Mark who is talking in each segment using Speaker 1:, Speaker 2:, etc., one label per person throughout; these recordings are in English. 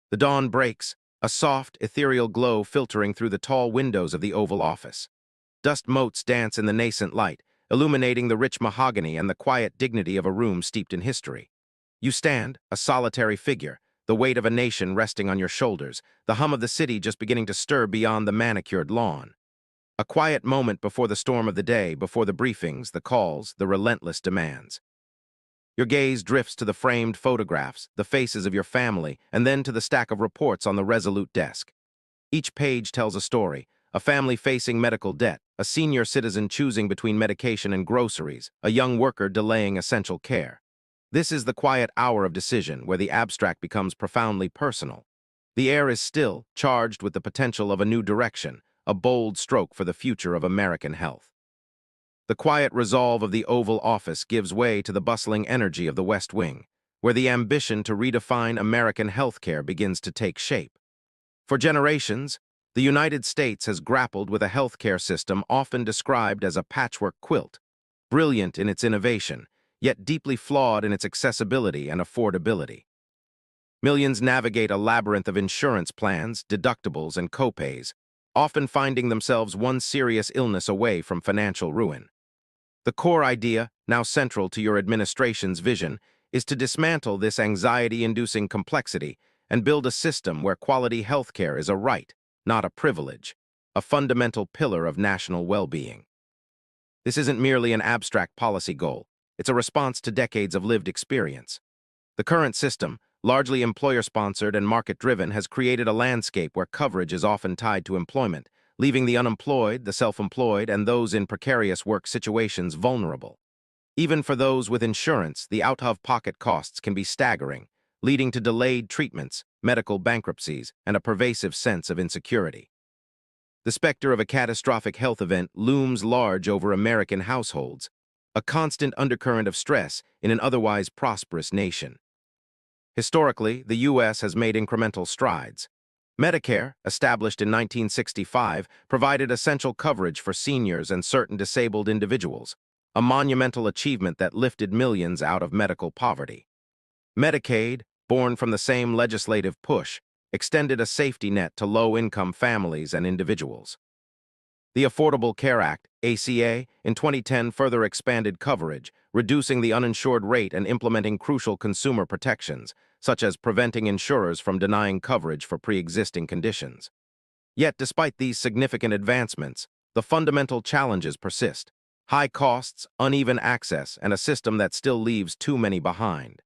Speaker 1: The dawn breaks, a soft, ethereal glow filtering through the tall windows of the Oval Office. Dust motes dance in the nascent light, illuminating the rich mahogany and the quiet dignity of a room steeped in history. You stand, a solitary figure, the weight of a nation resting on your shoulders, the hum of the city just beginning to stir beyond the manicured lawn. A quiet moment before the storm of the day, before the briefings, the calls, the relentless demands. Your gaze drifts to the framed photographs, the faces of your family, and then to the stack of reports on the resolute desk. Each page tells a story: a family facing medical debt, a senior citizen choosing between medication and groceries, a young worker delaying essential care. This is the quiet hour of decision where the abstract becomes profoundly personal. The air is still, charged with the potential of a new direction, a bold stroke for the future of American health. The quiet resolve of the Oval Office gives way to the bustling energy of the West Wing, where the ambition to redefine American healthcare begins to take shape. For generations, the United States has grappled with a healthcare system often described as a patchwork quilt, brilliant in its innovation, yet deeply flawed in its accessibility and affordability. Millions navigate a labyrinth of insurance plans, deductibles, and copays, often finding themselves one serious illness away from financial ruin. The core idea, now central to your administration's vision, is to dismantle this anxiety-inducing complexity and build a system where quality healthcare is a right, not a privilege, a fundamental pillar of national well-being. This isn't merely an abstract policy goal, it's a response to decades of lived experience. The current system, largely employer-sponsored and market-driven, has created a landscape where coverage is often tied to employment, leaving the unemployed, the self-employed, and those in precarious work situations vulnerable. Even for those with insurance, the out-of-pocket costs can be staggering, leading to delayed treatments, medical bankruptcies, and a pervasive sense of insecurity. The specter of a catastrophic health event looms large over American households, a constant undercurrent of stress in an otherwise prosperous nation. Historically, the U.S. has made incremental strides. Medicare, established in 1965, provided essential coverage for seniors and certain disabled individuals, a monumental achievement that lifted millions out of medical poverty. Medicaid, born from the same legislative push, extended a safety net to low-income families and individuals. The Affordable Care Act, ACA, in 2010 further expanded coverage, reducing the uninsured rate and implementing crucial consumer protections, such as preventing insurers from denying coverage for pre-existing conditions. Yet, despite these significant advancements, the fundamental challenges persist: high costs, uneven access, and a system that still leaves too many behind.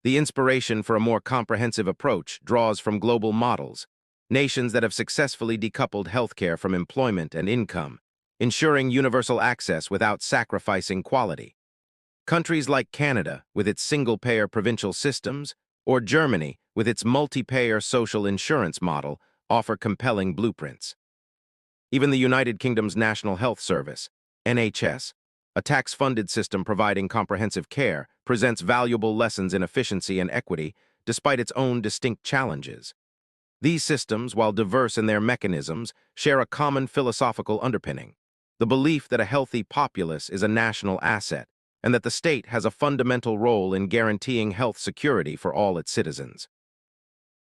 Speaker 1: The inspiration for a more comprehensive approach draws from global models, nations that have successfully decoupled healthcare from employment and income, ensuring universal access without sacrificing quality. Countries like Canada, with its single-payer provincial systems, or Germany, with its multi-payer social insurance model, offer compelling blueprints. Even the United Kingdom's National Health Service, NHS, a tax-funded system providing comprehensive care, presents valuable lessons in efficiency and equity despite its own distinct challenges. These systems, while diverse in their mechanisms, share a common philosophical underpinning: the belief that a healthy populace is a national asset, and that the state has a fundamental role in guaranteeing health security for all its citizens.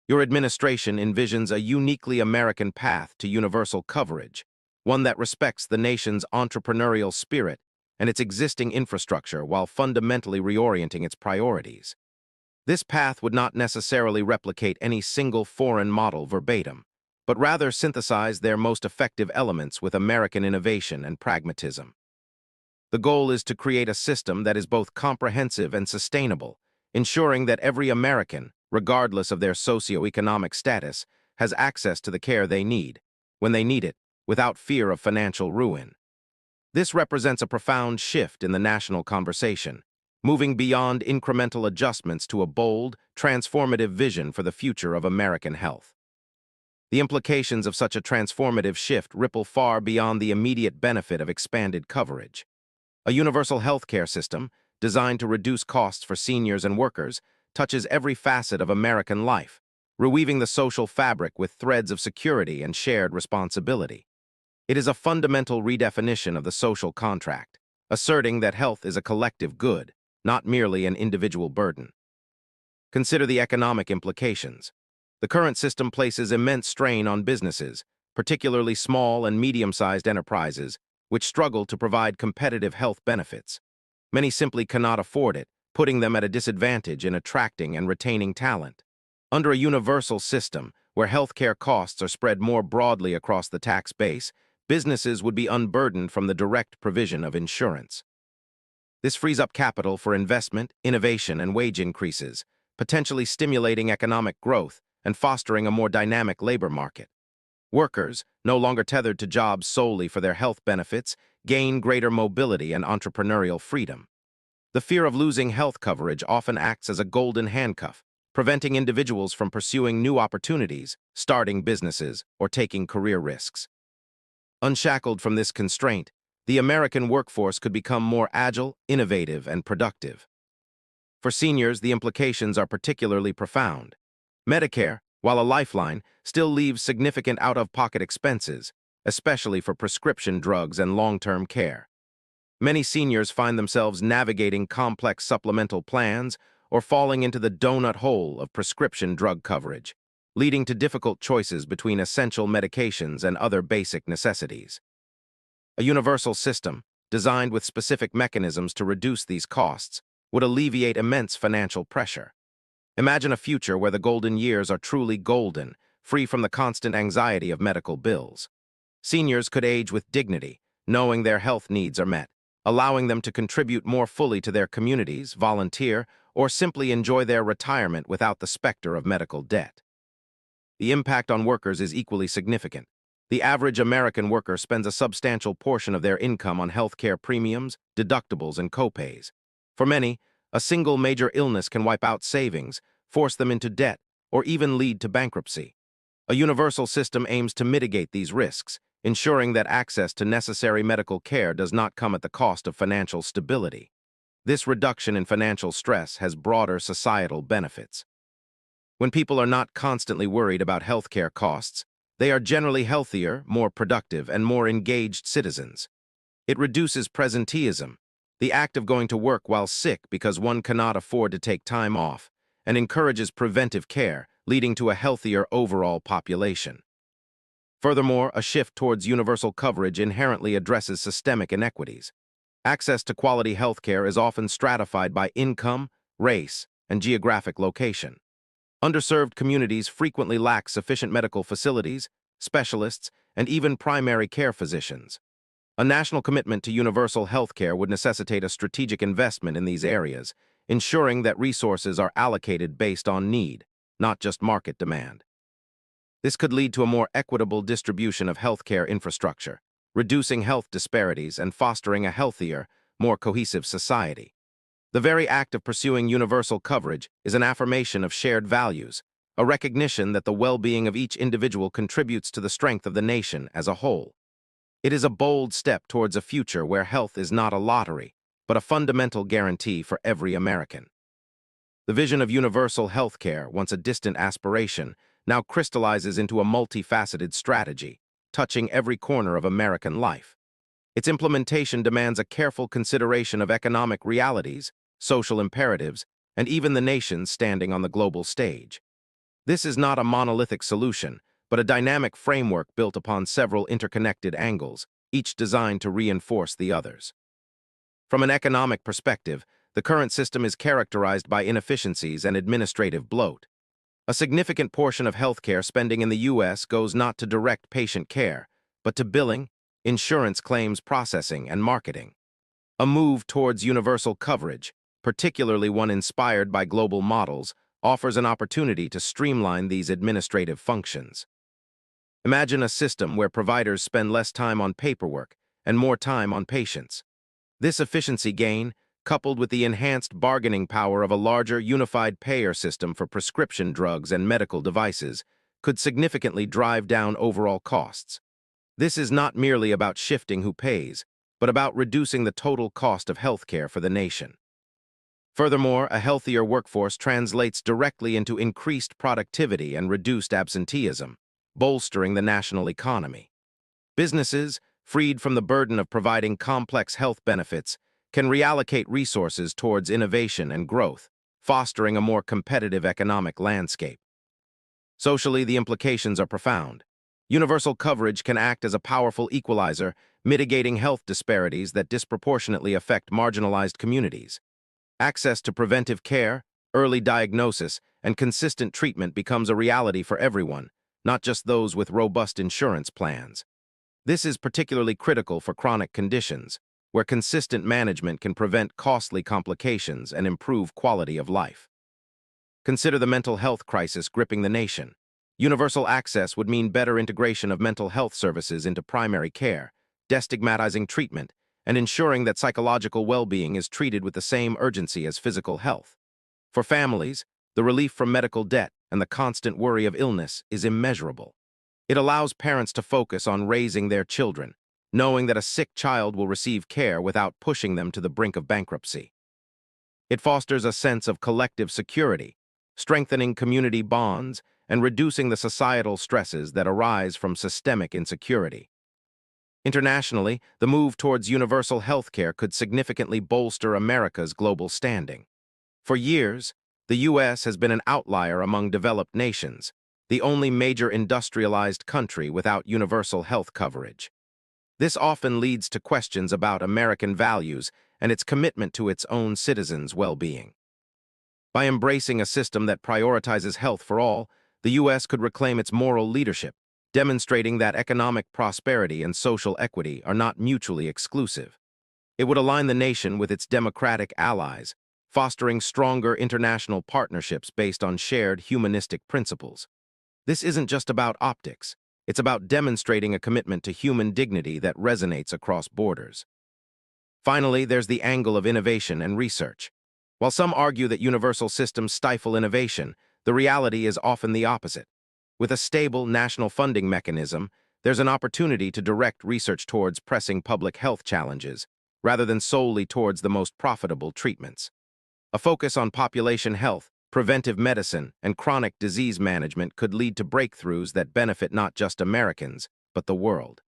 Speaker 1: Your administration envisions a uniquely American path to universal coverage, one that respects the nation's entrepreneurial spirit and its existing infrastructure while fundamentally reorienting its priorities. This path would not necessarily replicate any single foreign model verbatim, but rather synthesize their most effective elements with American innovation and pragmatism. The goal is to create a system that is both comprehensive and sustainable, ensuring that every American, regardless of their socioeconomic status, has access to the care they need, when they need it, without fear of financial ruin. This represents a profound shift in the national conversation, moving beyond incremental adjustments to a bold, transformative vision for the future of American health. The implications of such a transformative shift ripple far beyond the immediate benefit of expanded coverage. A universal healthcare system, designed to reduce costs for seniors and workers, touches every facet of American life, reweaving the social fabric with threads of security and shared responsibility. It is a fundamental redefinition of the social contract, asserting that health is a collective good, not merely an individual burden. Consider the economic implications. The current system places immense strain on businesses, particularly small and medium-sized enterprises, which struggle to provide competitive health benefits. Many simply cannot afford it, putting them at a disadvantage in attracting and retaining talent. Under a universal system, where healthcare costs are spread more broadly across the tax base, businesses would be unburdened from the direct provision of insurance. This frees up capital for investment, innovation, and wage increases, potentially stimulating economic growth and fostering a more dynamic labor market. Workers, no longer tethered to jobs solely for their health benefits, gain greater mobility and entrepreneurial freedom. The fear of losing health coverage often acts as a golden handcuff, preventing individuals from pursuing new opportunities, starting businesses, or taking career risks. Unshackled from this constraint, the American workforce could become more agile, innovative, and productive. For seniors, the implications are particularly profound. Medicare, while a lifeline, still leaves significant out-of-pocket expenses, especially for prescription drugs and long-term care. Many seniors find themselves navigating complex supplemental plans or falling into the donut hole of prescription drug coverage, leading to difficult choices between essential medications and other basic necessities. A universal system, designed with specific mechanisms to reduce these costs, would alleviate immense financial pressure. Imagine a future where the golden years are truly golden, free from the constant anxiety of medical bills. Seniors could age with dignity, knowing their health needs are met, allowing them to contribute more fully to their communities, volunteer, or simply enjoy their retirement without the specter of medical debt. The impact on workers is equally significant. The average American worker spends a substantial portion of their income on healthcare premiums, deductibles, and copays. For many, a single major illness can wipe out savings, force them into debt, or even lead to bankruptcy. A universal system aims to mitigate these risks, ensuring that access to necessary medical care does not come at the cost of financial stability. This reduction in financial stress has broader societal benefits. When people are not constantly worried about healthcare costs, they are generally healthier, more productive, and more engaged citizens. It reduces presenteeism, the act of going to work while sick because one cannot afford to take time off, and encourages preventive care, leading to a healthier overall population. Furthermore, a shift towards universal coverage inherently addresses systemic inequities. Access to quality healthcare is often stratified by income, race, and geographic location. Underserved communities frequently lack sufficient medical facilities, specialists, and even primary care physicians. A national commitment to universal health care would necessitate a strategic investment in these areas, ensuring that resources are allocated based on need, not just market demand. This could lead to a more equitable distribution of healthcare infrastructure, reducing health disparities and fostering a healthier, more cohesive society. The very act of pursuing universal coverage is an affirmation of shared values, a recognition that the well-being of each individual contributes to the strength of the nation as a whole. It is a bold step towards a future where health is not a lottery, but a fundamental guarantee for every American. The vision of universal health care, once a distant aspiration, now crystallizes into a multifaceted strategy, touching every corner of American life. Its implementation demands a careful consideration of economic realities, social imperatives, and even the nations standing on the global stage. This is not a monolithic solution, but a dynamic framework built upon several interconnected angles, each designed to reinforce the others. From an economic perspective, the current system is characterized by inefficiencies and administrative bloat. A significant portion of healthcare spending in the U.S. goes not to direct patient care, but to billing, insurance claims processing, and marketing. A move towards universal coverage, particularly one inspired by global models, offers an opportunity to streamline these administrative functions. Imagine a system where providers spend less time on paperwork and more time on patients. This efficiency gain, coupled with the enhanced bargaining power of a larger unified payer system for prescription drugs and medical devices, could significantly drive down overall costs. This is not merely about shifting who pays, but about reducing the total cost of healthcare for the nation. Furthermore, a healthier workforce translates directly into increased productivity and reduced absenteeism, bolstering the national economy. Businesses, freed from the burden of providing complex health benefits, can reallocate resources towards innovation and growth, fostering a more competitive economic landscape. Socially, the implications are profound. Universal coverage can act as a powerful equalizer, mitigating health disparities that disproportionately affect marginalized communities. Access to preventive care, early diagnosis, and consistent treatment becomes a reality for everyone, not just those with robust insurance plans. This is particularly critical for chronic conditions, where consistent management can prevent costly complications and improve quality of life. Consider the mental health crisis gripping the nation. Universal access would mean better integration of mental health services into primary care, destigmatizing treatment, and ensuring that psychological well-being is treated with the same urgency as physical health. For families, the relief from medical debt and the constant worry of illness is immeasurable. It allows parents to focus on raising their children, knowing that a sick child will receive care without pushing them to the brink of bankruptcy. It fosters a sense of collective security, strengthening community bonds and reducing the societal stresses that arise from systemic insecurity. Internationally, the move towards universal healthcare could significantly bolster America's global standing. For years, the U.S. has been an outlier among developed nations, the only major industrialized country without universal health coverage. This often leads to questions about American values and its commitment to its own citizens' well-being. By embracing a system that prioritizes health for all, the U.S. could reclaim its moral leadership, demonstrating that economic prosperity and social equity are not mutually exclusive. It would align the nation with its democratic allies, fostering stronger international partnerships based on shared humanistic principles. This isn't just about optics. It's about demonstrating a commitment to human dignity that resonates across borders. Finally, there's the angle of innovation and research. While some argue that universal systems stifle innovation, the reality is often the opposite. With a stable national funding mechanism, there's an opportunity to direct research towards pressing public health challenges, rather than solely towards the most profitable treatments. A focus on population health, preventive medicine, and chronic disease management could lead to breakthroughs that benefit not just Americans, but the world.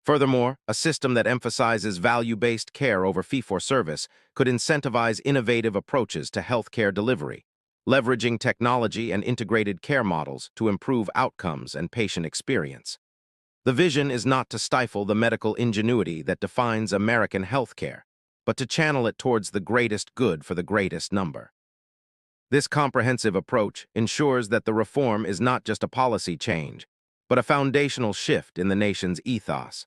Speaker 1: Furthermore, a system that emphasizes value-based care over fee-for-service could incentivize innovative approaches to healthcare delivery, leveraging technology and integrated care models to improve outcomes and patient experience. The vision is not to stifle the medical ingenuity that defines American healthcare, but to channel it towards the greatest good for the greatest number. This comprehensive approach ensures that the reform is not just a policy change, but a foundational shift in the nation's ethos.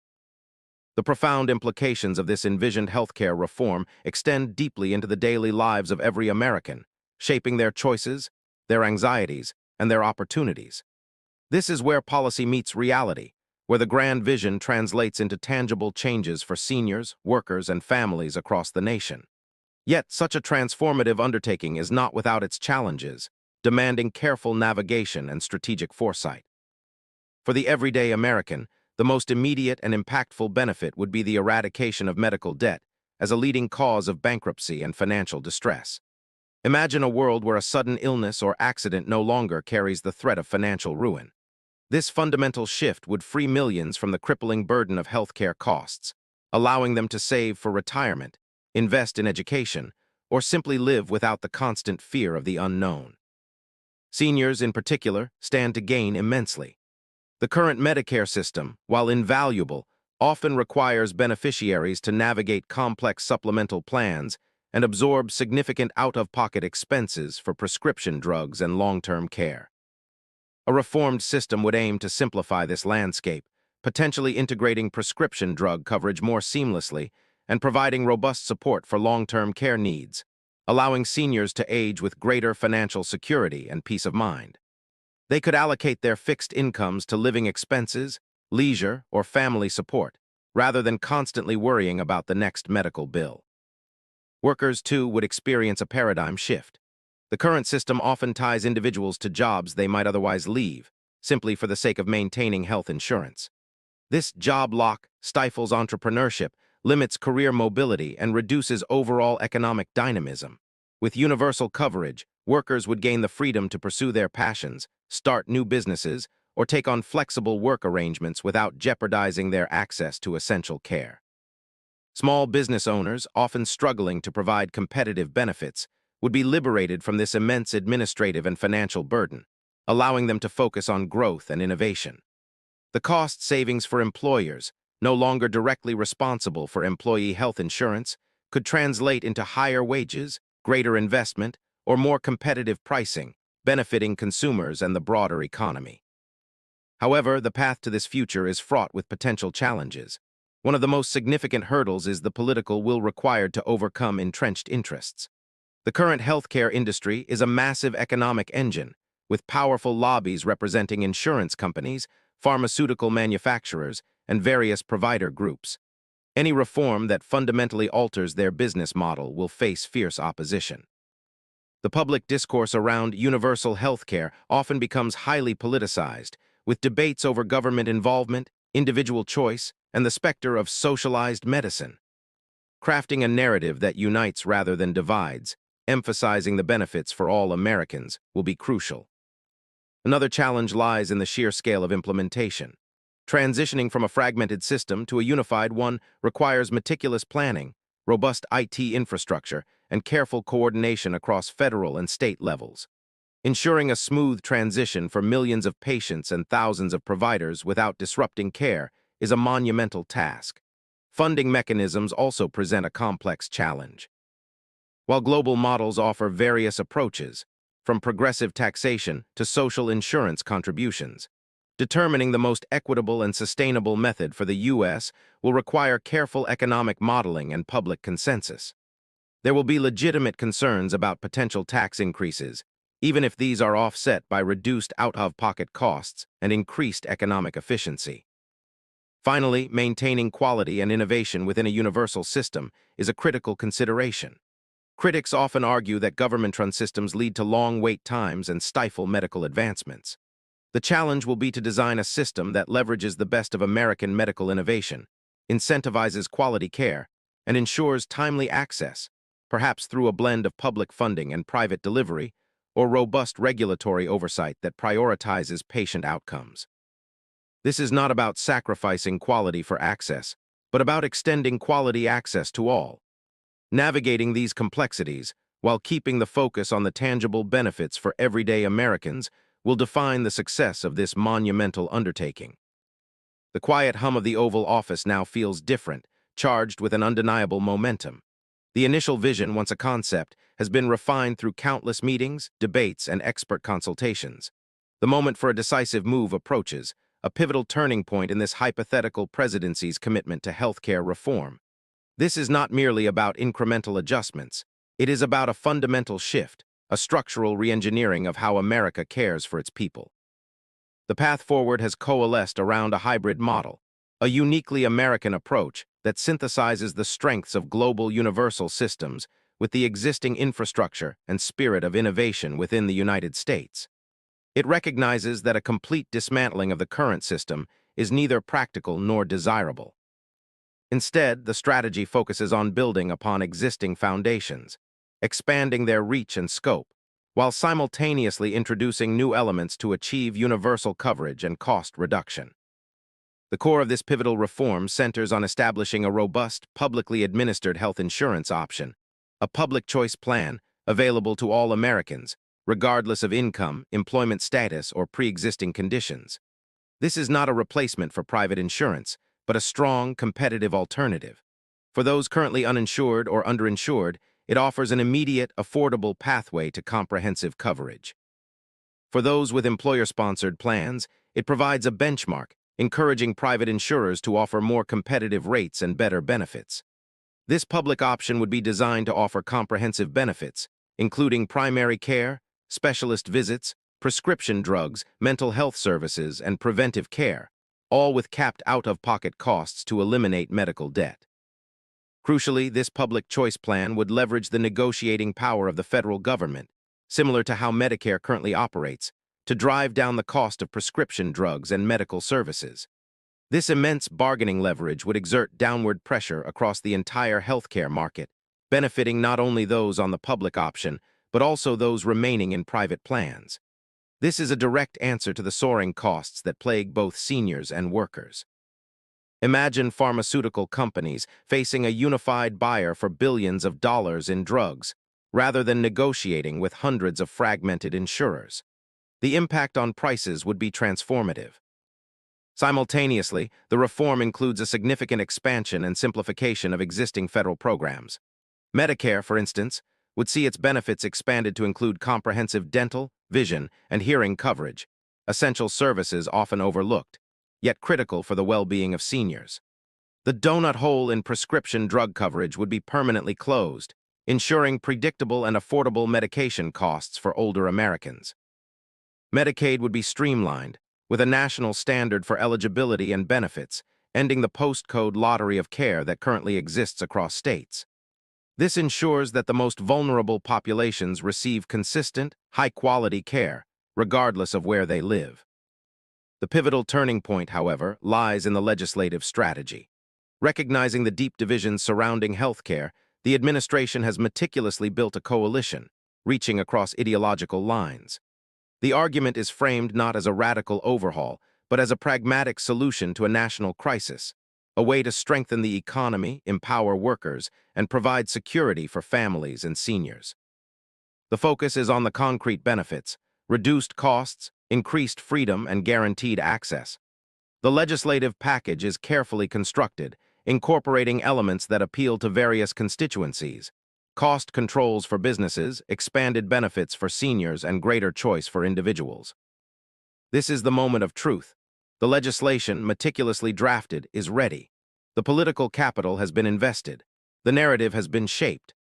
Speaker 1: The profound implications of this envisioned healthcare reform extend deeply into the daily lives of every American, shaping their choices, their anxieties, and their opportunities. This is where policy meets reality, where the grand vision translates into tangible changes for seniors, workers, and families across the nation. Yet, such a transformative undertaking is not without its challenges, demanding careful navigation and strategic foresight. For the everyday American, the most immediate and impactful benefit would be the eradication of medical debt as a leading cause of bankruptcy and financial distress. Imagine a world where a sudden illness or accident no longer carries the threat of financial ruin. This fundamental shift would free millions from the crippling burden of healthcare costs, allowing them to save for retirement, invest in education, or simply live without the constant fear of the unknown. Seniors, in particular, stand to gain immensely. The current Medicare system, while invaluable, often requires beneficiaries to navigate complex supplemental plans and absorb significant out-of-pocket expenses for prescription drugs and long-term care. A reformed system would aim to simplify this landscape, potentially integrating prescription drug coverage more seamlessly and providing robust support for long-term care needs, allowing seniors to age with greater financial security and peace of mind. They could allocate their fixed incomes to living expenses, leisure, or family support, rather than constantly worrying about the next medical bill. Workers, too, would experience a paradigm shift. The current system often ties individuals to jobs they might otherwise leave, simply for the sake of maintaining health insurance. This job lock stifles entrepreneurship, limits career mobility, and reduces overall economic dynamism. With universal coverage, workers would gain the freedom to pursue their passions, start new businesses, or take on flexible work arrangements without jeopardizing their access to essential care. Small business owners, often struggling to provide competitive benefits, would be liberated from this immense administrative and financial burden. allowing them to focus on growth and innovation. The cost savings for employers, no longer directly responsible for employee health insurance, could translate into higher wages, greater investment, or more competitive pricing, benefiting consumers and the broader economy. However, the path to this future is fraught with potential challenges. One of the most significant hurdles is the political will required to overcome entrenched interests. The current healthcare industry is a massive economic engine, with powerful lobbies representing insurance companies, pharmaceutical manufacturers, and various provider groups. Any reform that fundamentally alters their business model will face fierce opposition. The public discourse around universal healthcare often becomes highly politicized, with debates over government involvement, individual choice, and the specter of socialized medicine. Crafting a narrative that unites rather than divides, emphasizing the benefits for all Americans, will be crucial. Another challenge lies in the sheer scale of implementation. Transitioning from a fragmented system to a unified one requires meticulous planning, robust IT infrastructure, and careful coordination across federal and state levels. Ensuring a smooth transition for millions of patients and thousands of providers without disrupting care is a monumental task. Funding mechanisms also present a complex challenge. While global models offer various approaches, from progressive taxation to social insurance contributions, determining the most equitable and sustainable method for the U.S. will require careful economic modeling and public consensus. There will be legitimate concerns about potential tax increases, even if these are offset by reduced out-of-pocket costs and increased economic efficiency. Finally, maintaining quality and innovation within a universal system is a critical consideration. Critics often argue that government-run systems lead to long wait times and stifle medical advancements. The challenge will be to design a system that leverages the best of American medical innovation, incentivizes quality care, and ensures timely access, perhaps through a blend of public funding and private delivery, or robust regulatory oversight that prioritizes patient outcomes. This is not about sacrificing quality for access, but about extending quality access to all. Navigating these complexities, while keeping the focus on the tangible benefits for everyday Americans, will define the success of this monumental undertaking. The quiet hum of the Oval Office now feels different, charged with an undeniable momentum. The initial vision, once a concept, has been refined through countless meetings, debates, and expert consultations. The moment for a decisive move approaches, a pivotal turning point in this hypothetical presidency's commitment to healthcare reform. This is not merely about incremental adjustments. It is about a fundamental shift, a structural reengineering of how America cares for its people. The path forward has coalesced around a hybrid model, a uniquely American approach that synthesizes the strengths of global universal systems with the existing infrastructure and spirit of innovation within the United States. It recognizes that a complete dismantling of the current system is neither practical nor desirable. Instead, the strategy focuses on building upon existing foundations, expanding their reach and scope, while simultaneously introducing new elements to achieve universal coverage and cost reduction. The core of this pivotal reform centers on establishing a robust, publicly administered health insurance option, a public choice plan available to all Americans, regardless of income, employment status, or pre-existing conditions. This is not a replacement for private insurance, but a strong, competitive alternative. For those currently uninsured or underinsured, it offers an immediate, affordable pathway to comprehensive coverage. For those with employer-sponsored plans, it provides a benchmark, encouraging private insurers to offer more competitive rates and better benefits. This public option would be designed to offer comprehensive benefits, including primary care, specialist visits, prescription drugs, mental health services, and preventive care, all with capped out-of-pocket costs to eliminate medical debt. Crucially, this public choice plan would leverage the negotiating power of the federal government, similar to how Medicare currently operates, to drive down the cost of prescription drugs and medical services. This immense bargaining leverage would exert downward pressure across the entire healthcare market, benefiting not only those on the public option, but also those remaining in private plans. This is a direct answer to the soaring costs that plague both seniors and workers. Imagine pharmaceutical companies facing a unified buyer for billions of dollars in drugs, rather than negotiating with hundreds of fragmented insurers. the impact on prices would be transformative. Simultaneously, the reform includes a significant expansion and simplification of existing federal programs. Medicare, for instance, would see its benefits expanded to include comprehensive dental, vision, and hearing coverage, essential services often overlooked, yet critical for the well-being of seniors. The donut hole in prescription drug coverage would be permanently closed, ensuring predictable and affordable medication costs for older Americans. Medicaid would be streamlined, with a national standard for eligibility and benefits, ending the postcode lottery of care that currently exists across states. This ensures that the most vulnerable populations receive consistent, high-quality care, regardless of where they live. The pivotal turning point, however, lies in the legislative strategy. Recognizing the deep divisions surrounding healthcare, the administration has meticulously built a coalition, reaching across ideological lines. The argument is framed not as a radical overhaul, but as a pragmatic solution to a national crisis, a way to strengthen the economy, empower workers, and provide security for families and seniors. The focus is on the concrete benefits: reduced costs, increased freedom, and guaranteed access. The legislative package is carefully constructed, incorporating elements that appeal to various constituencies: cost controls for businesses, expanded benefits for seniors, and greater choice for individuals. This is the moment of truth. The legislation, meticulously drafted, is ready. The political capital has been invested. The narrative has been shaped.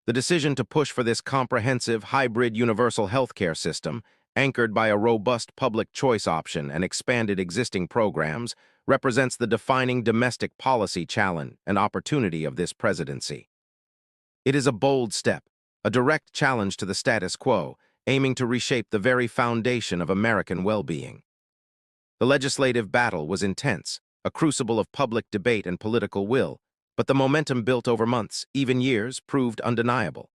Speaker 1: The decision to push for this comprehensive, hybrid universal healthcare system, anchored by a robust public choice option and expanded existing programs, represents the defining domestic policy challenge and opportunity of this presidency. It is a bold step, a direct challenge to the status quo, aiming to reshape the very foundation of American well-being. The legislative battle was intense, a crucible of public debate and political will, but the momentum built over months, even years, proved undeniable.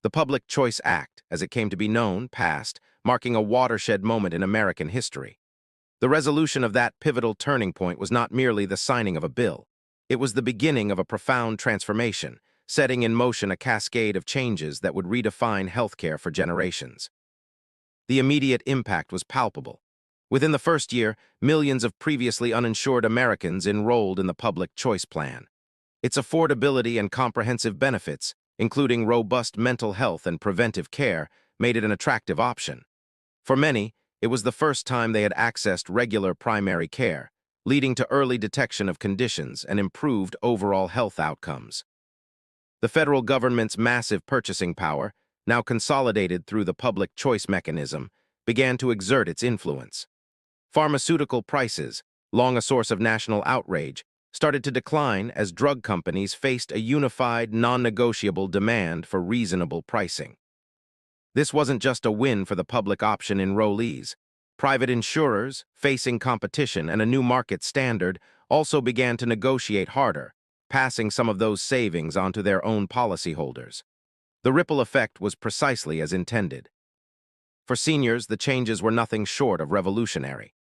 Speaker 1: The Public Choice Act, as it came to be known, passed, marking a watershed moment in American history. The resolution of that pivotal turning point was not merely the signing of a bill. It was the beginning of a profound transformation, setting in motion a cascade of changes that would redefine healthcare for generations. The immediate impact was palpable. Within the first year, millions of previously uninsured Americans enrolled in the Public Choice Plan. Its affordability and comprehensive benefits, including robust mental health and preventive care, made it an attractive option. For many, it was the first time they had accessed regular primary care, leading to early detection of conditions and improved overall health outcomes. The federal government's massive purchasing power, now consolidated through the public choice mechanism, began to exert its influence. Pharmaceutical prices, long a source of national outrage, started to decline as drug companies faced a unified, non-negotiable demand for reasonable pricing. This wasn't just a win for the public option enrollees. Private insurers, facing competition and a new market standard, also began to negotiate harder, passing some of those savings onto their own policyholders. The ripple effect was precisely as intended. For seniors, the changes were nothing short of revolutionary.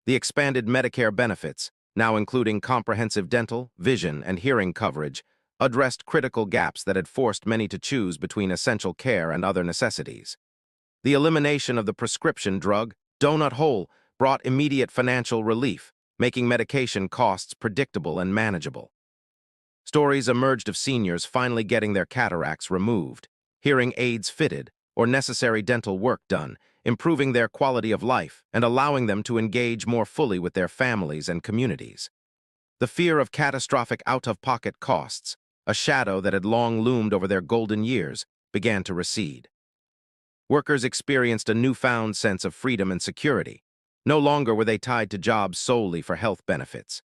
Speaker 1: The expanded Medicare benefits, now including comprehensive dental, vision, and hearing coverage, addressed critical gaps that had forced many to choose between essential care and other necessities. The elimination of the prescription drug donut hole brought immediate financial relief, making medication costs predictable and manageable. Stories emerged of seniors finally getting their cataracts removed, hearing aids fitted, or necessary dental work done, improving their quality of life and allowing them to engage more fully with their families and communities. The fear of catastrophic out-of-pocket costs, a shadow that had long loomed over their golden years, began to recede. Workers experienced a newfound sense of freedom and security. No longer were they tied to jobs solely for health benefits.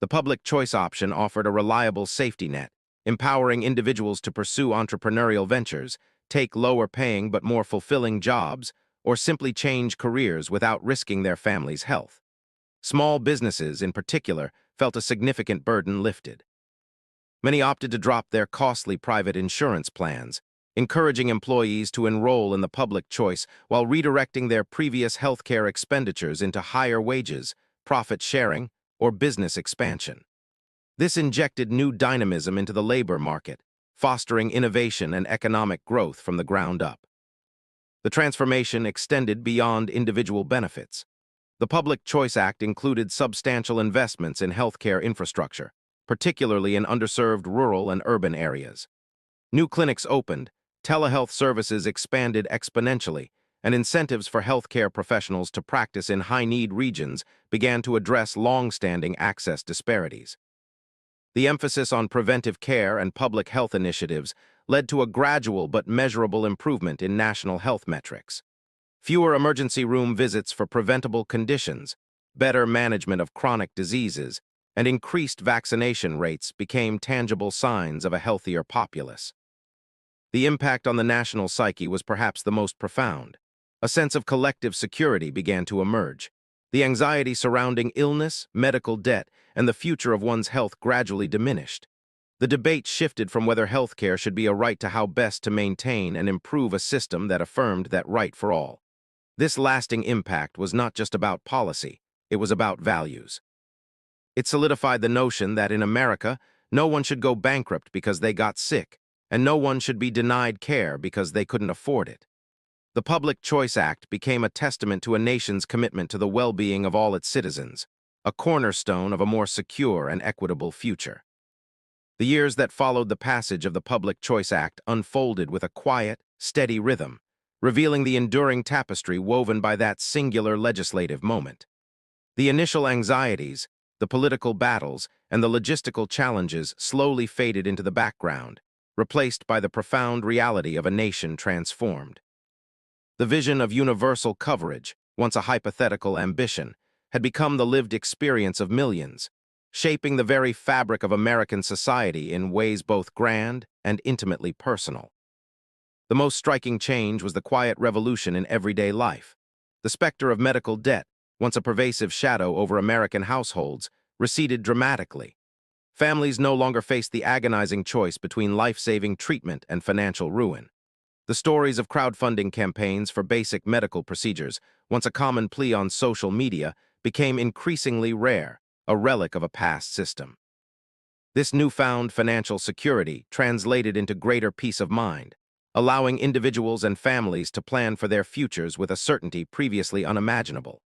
Speaker 1: The public choice option offered a reliable safety net, empowering individuals to pursue entrepreneurial ventures, take lower-paying but more fulfilling jobs, or simply change careers without risking their family's health. Small businesses, in particular, felt a significant burden lifted. Many opted to drop their costly private insurance plans, encouraging employees to enroll in the public choice while redirecting their previous healthcare expenditures into higher wages, profit sharing, or business expansion. This injected new dynamism into the labor market, fostering innovation and economic growth from the ground up. The transformation extended beyond individual benefits. The Public Choice Act included substantial investments in healthcare infrastructure, particularly in underserved rural and urban areas. New clinics opened, telehealth services expanded exponentially, and incentives for healthcare professionals to practice in high-need regions began to address long-standing access disparities. The emphasis on preventive care and public health initiatives led to a gradual but measurable improvement in national health metrics. Fewer emergency room visits for preventable conditions, better management of chronic diseases, and increased vaccination rates became tangible signs of a healthier populace. The impact on the national psyche was perhaps the most profound. A sense of collective security began to emerge. The anxiety surrounding illness, medical debt, and the future of one's health gradually diminished. The debate shifted from whether healthcare should be a right to how best to maintain and improve a system that affirmed that right for all. This lasting impact was not just about policy, it was about values. It solidified the notion that in America, no one should go bankrupt because they got sick, and no one should be denied care because they couldn't afford it. The Public Choice Act became a testament to a nation's commitment to the well-being of all its citizens, a cornerstone of a more secure and equitable future. The years that followed the passage of the Public Choice Act unfolded with a quiet, steady rhythm, revealing the enduring tapestry woven by that singular legislative moment. The initial anxieties, the political battles, and the logistical challenges slowly faded into the background, replaced by the profound reality of a nation transformed. The vision of universal coverage, once a hypothetical ambition, had become the lived experience of millions, shaping the very fabric of American society in ways both grand and intimately personal. The most striking change was the quiet revolution in everyday life. The specter of medical debt, once a pervasive shadow over American households, receded dramatically. Families no longer faced the agonizing choice between life-saving treatment and financial ruin. The stories of crowdfunding campaigns for basic medical procedures, once a common plea on social media, became increasingly rare, a relic of a past system. This newfound financial security translated into greater peace of mind, allowing individuals and families to plan for their futures with a certainty previously unimaginable.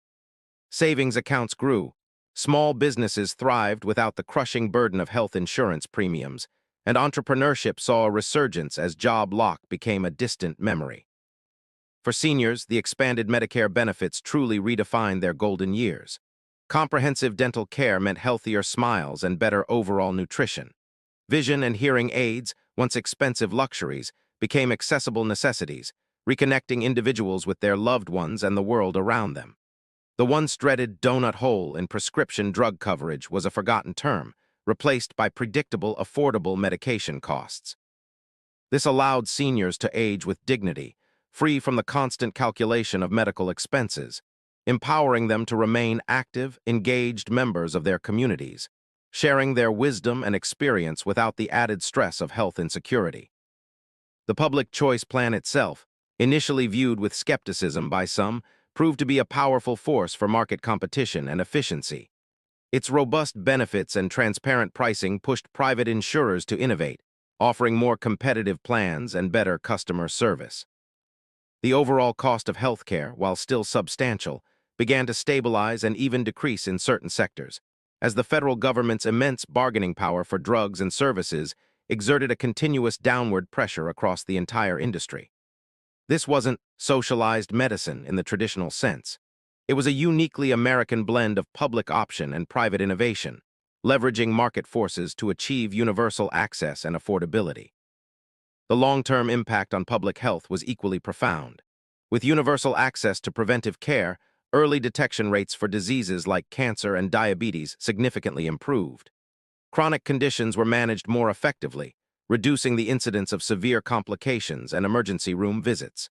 Speaker 1: Savings accounts grew, small businesses thrived without the crushing burden of health insurance premiums, and entrepreneurship saw a resurgence as job lock became a distant memory. For seniors, the expanded Medicare benefits truly redefined their golden years. Comprehensive dental care meant healthier smiles and better overall nutrition. Vision and hearing aids, once expensive luxuries, became accessible necessities, reconnecting individuals with their loved ones and the world around them. The once dreaded donut hole in prescription drug coverage was a forgotten term, replaced by predictable, affordable medication costs. This allowed seniors to age with dignity, free from the constant calculation of medical expenses, empowering them to remain active, engaged members of their communities, sharing their wisdom and experience without the added stress of health insecurity. The public choice plan itself, initially viewed with skepticism by some, proved to be a powerful force for market competition and efficiency. Its robust benefits and transparent pricing pushed private insurers to innovate, offering more competitive plans and better customer service. The overall cost of healthcare, while still substantial, began to stabilize and even decrease in certain sectors, as the federal government's immense bargaining power for drugs and services exerted a continuous downward pressure across the entire industry. This wasn't socialized medicine in the traditional sense. It was a uniquely American blend of public option and private innovation, leveraging market forces to achieve universal access and affordability. The long-term impact on public health was equally profound. With universal access to preventive care, early detection rates for diseases like cancer and diabetes significantly improved. Chronic conditions were managed more effectively, reducing the incidence of severe complications and emergency room visits.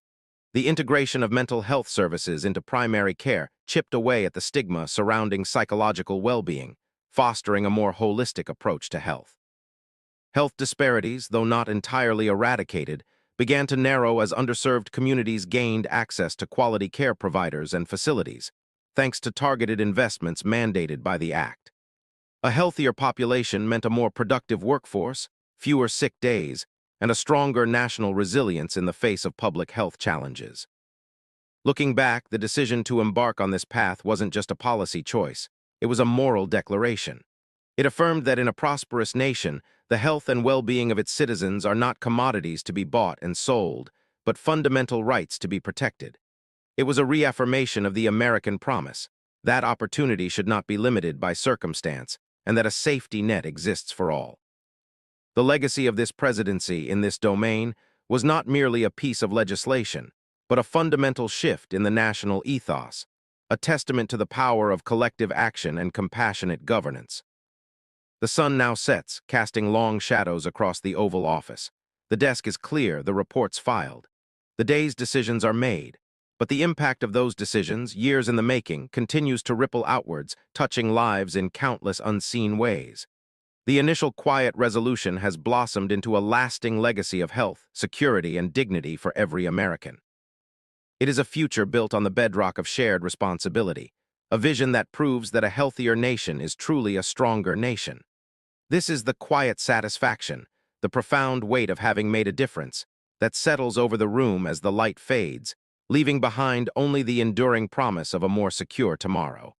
Speaker 1: The integration of mental health services into primary care chipped away at the stigma surrounding psychological well-being, fostering a more holistic approach to health. Health disparities, though not entirely eradicated, began to narrow as underserved communities gained access to quality care providers and facilities, thanks to targeted investments mandated by the Act. A healthier population meant a more productive workforce, fewer sick days, and a stronger national resilience in the face of public health challenges. Looking back, the decision to embark on this path wasn't just a policy choice. It was a moral declaration. It affirmed that in a prosperous nation, the health and well-being of its citizens are not commodities to be bought and sold, but fundamental rights to be protected. It was a reaffirmation of the American promise. That opportunity should not be limited by circumstance, and that a safety net exists for all. The legacy of this presidency in this domain was not merely a piece of legislation, but a fundamental shift in the national ethos, a testament to the power of collective action and compassionate governance. The sun now sets, casting long shadows across the Oval Office. The desk is clear, the reports filed. The day's decisions are made, but the impact of those decisions, years in the making, continues to ripple outwards, touching lives in countless unseen ways. The initial quiet resolution has blossomed into a lasting legacy of health, security, and dignity for every American. It is a future built on the bedrock of shared responsibility, a vision that proves that a healthier nation is truly a stronger nation. This is the quiet satisfaction, the profound weight of having made a difference, that settles over the room as the light fades, leaving behind only the enduring promise of a more secure tomorrow.